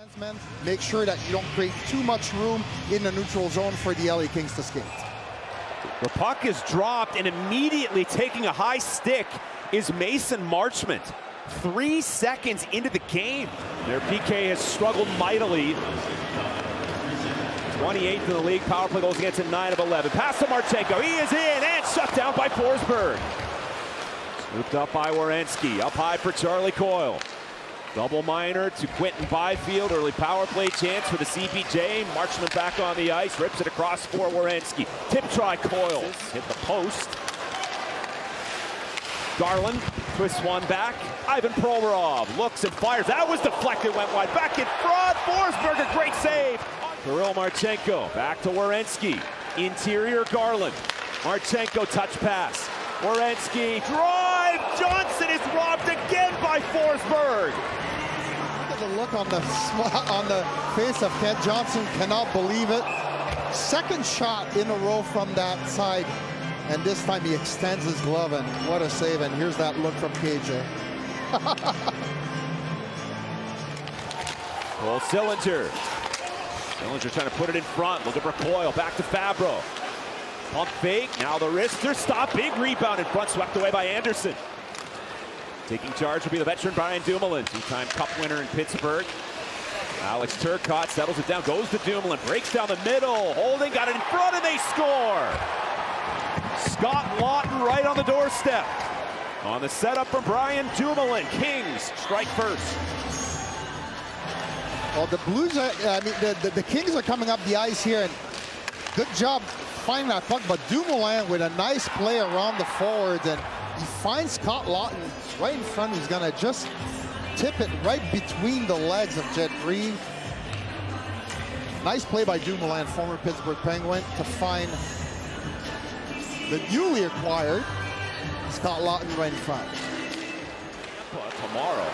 Defensemen, make sure that you don't create too much room in the neutral zone for the LA Kings to skate. The puck is dropped, and immediately taking a high stick is Mason Marchment. 3 seconds into the game. Their PK has struggled mightily. 28th in the league, power play goals against, at 9 of 11. Pass to Marchenko, he is in, and shut down by Forsberg. Scooped up by Werenski, up high for Charlie Coyle. Double minor to Quentin Byfield, early power play chance for the CPJ. Marchment back on the ice, rips it across for Werenski. Tip try, Coyle, hit the post. Garland twists one back. Ivan Provorov looks and fires. That was deflected, went wide. Back in front, Forsberg, a great save. Kirill Marchenko, back to Werenski. Interior Garland. Marchenko touch pass. Werenski, drive! Johnson is robbed again by Forsberg. Look at the look on the face of Kent Johnson, cannot believe it. Second shot in a row from that side. And this time he extends his glove, and what a save. And here's that look from KJ. Cole Sillinger. Sillinger trying to put it in front. Looking for Coyle. Back to Fabro. Pump fake. Now the wrister stop. Big rebound in front. Swept away by Anderson. Taking charge will be the veteran Brian Dumoulin. Two-time cup winner in Pittsburgh. Alex Turcotte settles it down. Goes to Dumoulin. Breaks down the middle. Holding. Got it in front, and they score. Scott Lawton right on the doorstep. On the setup from Brian Dumoulin. Kings strike first. Well, the Blues, the Kings are coming up the ice here, and good job finding that puck. But Dumoulin with a nice play around the forwards, and he finds Scott Lawton right in front, who's going to just tip it right between the legs of Jet Green. Nice play by Dumoulin, former Pittsburgh Penguin, to find the newly acquired Scott Lawton right in front. Tomorrow.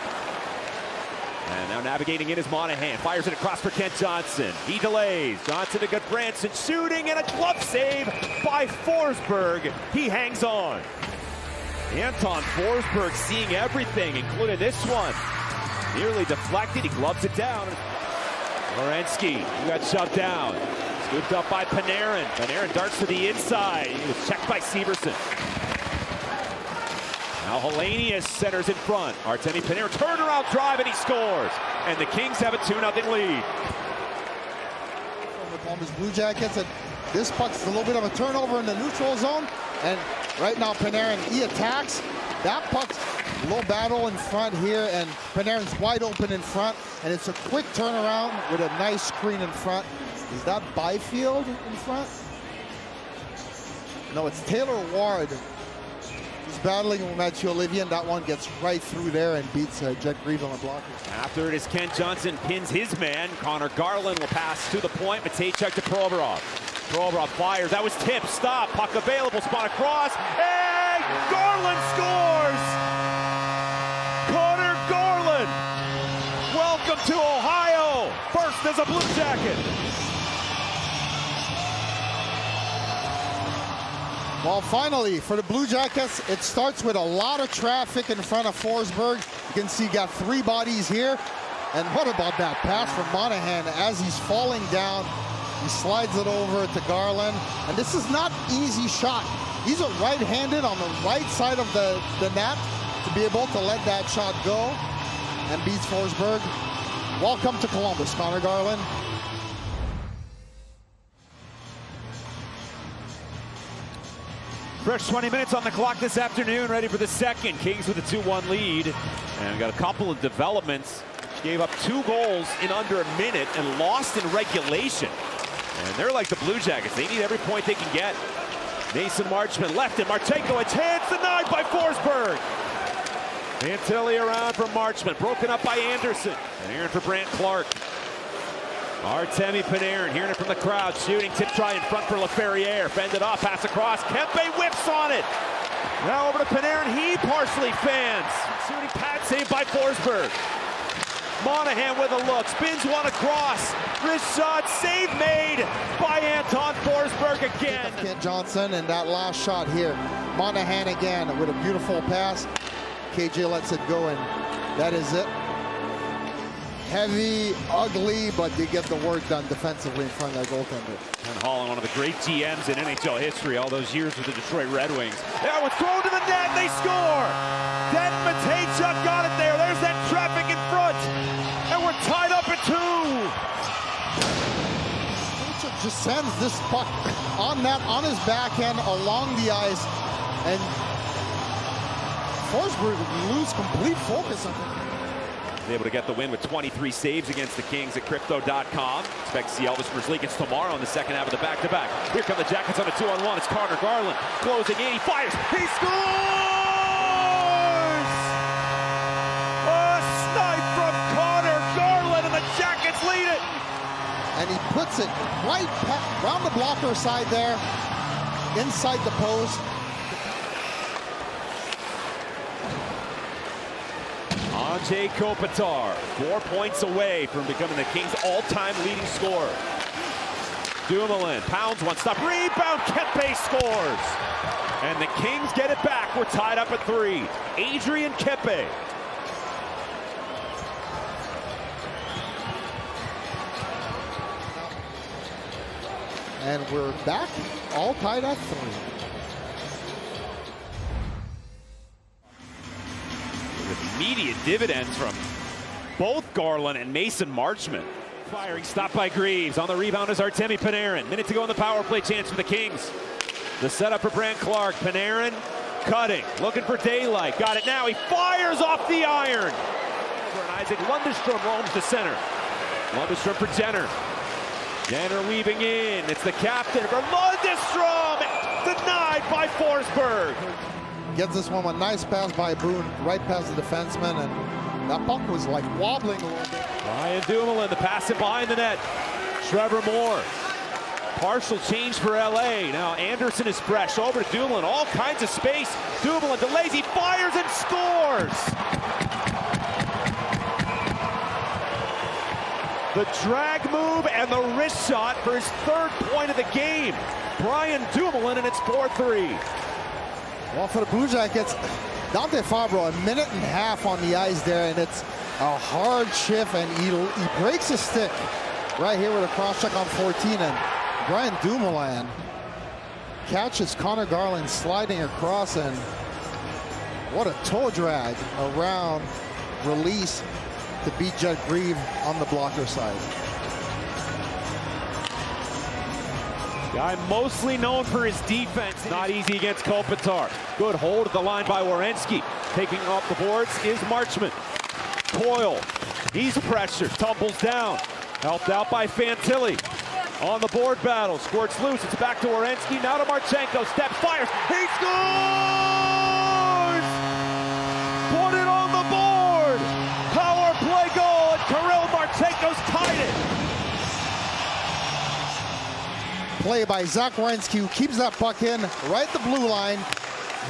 And now navigating in is Monahan. Fires it across for Kent Johnson. He delays. Johnson to Goodbranson shooting, and a glove save by Forsberg. He hangs on. Anton Forsberg seeing everything, including this one. Nearly deflected. He gloves it down. Werenski got shoved down. Scooped up by Panarin. Panarin darts to the inside. He was checked by Severson. Now Hellenius centers in front. Artemi Panarin turnaround drive, and he scores. And the Kings have a 2-0 lead. From the Columbus Blue Jackets, and this puck's a little bit of a turnover in the neutral zone. And right now Panarin, he attacks. That puck's a little battle in front here, and Panarin's wide open in front. And it's a quick turnaround with a nice screen in front. Is that Byfield in front? No, it's Taylor Ward. He's battling with Mathieu Olivier, and that one gets right through there and beats Jet Grieve on the blockers. After it is Kent Johnson pins his man. Conor Garland will pass to the point. Matejchuk to Provorov. Provorov fires. That was tipped. Stop. Puck available. Spot across. And Garland scores! Conor Garland! Welcome to Ohio! First as a Blue Jacket. Well, finally, for the Blue Jackets, it starts with a lot of traffic in front of Forsberg. You can see he got 3 bodies here. And what about that pass from Monahan? As he's falling down, he slides it over to Garland. And this is not an easy shot. He's a right-handed on the right side of the net to be able to let that shot go and beats Forsberg. Welcome to Columbus, Conor Garland. Fresh 20 minutes on the clock this afternoon, ready for the second. Kings with a 2-1 lead. And we got a couple of developments. Gave up 2 goals in under a minute and lost in regulation. And they're like the Blue Jackets. They need every point they can get. Mason Marchment left, and Marchenko, it's hands denied by Forsberg. Antilli around for Marchment, broken up by Anderson. And Aaron for Brant Clark. Artemi Panarin hearing it from the crowd, shooting, tip try in front for Laferriere, fended off, pass across, Kempe whips on it. Now over to Panarin, he partially fans. Shooting pad save by Forsberg. Monahan with a look, spins one across, wrist shot, save made by Anton Forsberg again. Kent Johnson, and that last shot here, Monahan again with a beautiful pass. KJ lets it go, and that is it. heavy, ugly, but they get the work done defensively in front of their goaltender. And Holland, one of the great GMs in NHL history, all those years with the Detroit Red Wings. That one's thrown to the net, and they score! Den Matejchuk got it there. There's that traffic in front, and we're tied up at 2. Matejchuk just sends this puck on his backhand along the ice, and Forsberg lose complete focus on him. Able to get the win with 23 saves against the Kings at Crypto.com. Expect to see Elvis Merzlikins tomorrow in the second half of the back-to-back. Here come the Jackets on a 2-on-1. It's Conor Garland closing in. He fires. He scores! A snipe from Conor Garland, and the Jackets lead it. And he puts it right around the blocker side there, inside the post. Anze Kopitar, 4 points away from becoming the Kings' all-time leading scorer. Dumoulin pounds one, stop, rebound, Kempe scores! And the Kings get it back. We're tied up at 3. Adrian Kempe. And we're back, all tied at 3. Immediate dividends from both Garland and Mason Marchment. Firing, stopped by Greaves. On the rebound is Artemi Panarin. Minute to go in the power play chance for the Kings. The setup for Brandt Clark. Panarin cutting, looking for daylight. Got it now. He fires off the iron. And Isaac Lundestrom roams to center. Lundestrom for Jenner. Jenner weaving in. It's the captain for Lundestrom. Denied by Forsberg. Gets this one, a nice pass by Boone, right past the defenseman, and that puck was like wobbling a little bit. Brian Dumoulin, the pass it behind the net. Trevor Moore, partial change for LA. Now Anderson is fresh, over to Dumoulin, all kinds of space. Dumoulin delays, he fires and scores! The drag move and the wrist shot for his 3rd point of the game. Brian Dumoulin, and it's 4-3. Well, for the Blue Jackets, Dante Fabro, a minute and a half on the ice there, and it's a hard shift, and he breaks his stick right here with a cross check on 14, and Brian Dumoulin catches Conor Garland sliding across, and what a toe drag around release to beat Judd Grieve on the blocker side. Guy mostly known for his defense. Not easy against Kopitar. Good hold at the line by Werenski. Taking off the boards is Marchment. Coyle, he's pressured, tumbles down. Helped out by Fantilli. On the board battle, squirts loose. It's back to Werenski. Now to Marchenko. Step, fires. He scores! Put it on the board. Power play goal, and Kirill Marchenko's tied it. Play by Zach Werenski, who keeps that puck in right at the blue line,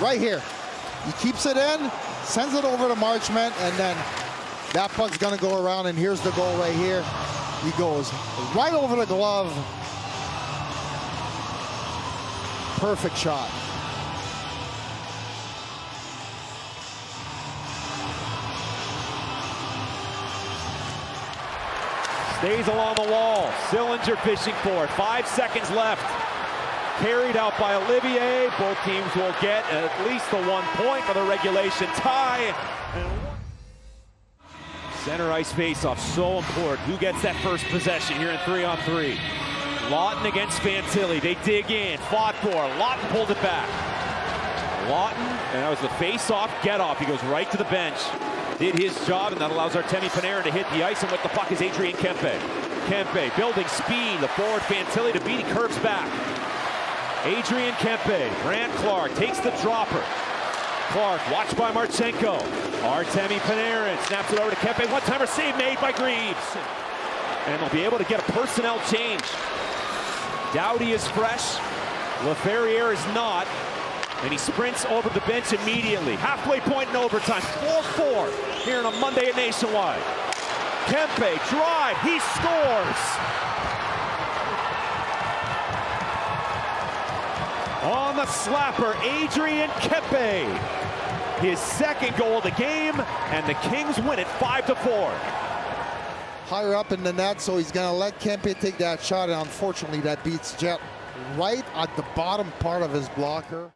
right here. He keeps it in, sends it over to Marchment, and then that puck's gonna go around, and here's the goal right here. He goes right over the glove. Perfect shot. Stays along the wall. Sillinger fishing for it. 5 seconds left. Carried out by Olivier. Both teams will get at least the 1 point for the regulation tie. Center ice faceoff, so important. Who gets that first possession here in 3-on-3? Lawton against Fantilli. They dig in. Fought for. Lawton pulled it back. Lawton, and that was the face-off get-off. He goes right to the bench. Did his job, and that allows Artemi Panarin to hit the ice, and with the puck is Adrian Kempe. Kempe building speed, the forward Fantilli to beat, he curves back. Adrian Kempe, Brandt Clark takes the dropper. Clark watched by Marchenko. Artemi Panarin snaps it over to Kempe. One-timer save made by Greaves. And they'll be able to get a personnel change. Doughty is fresh. LaFerriere is not. And he sprints over the bench immediately. Halfway point in overtime. 4-4 here on a Monday at Nationwide. Kempe, drive, he scores! On the slapper, Adrian Kempe. His second goal of the game, and the Kings win it 5-4. higher up in the net, so he's going to let Kempe take that shot, and unfortunately that beats Jet right at the bottom part of his blocker.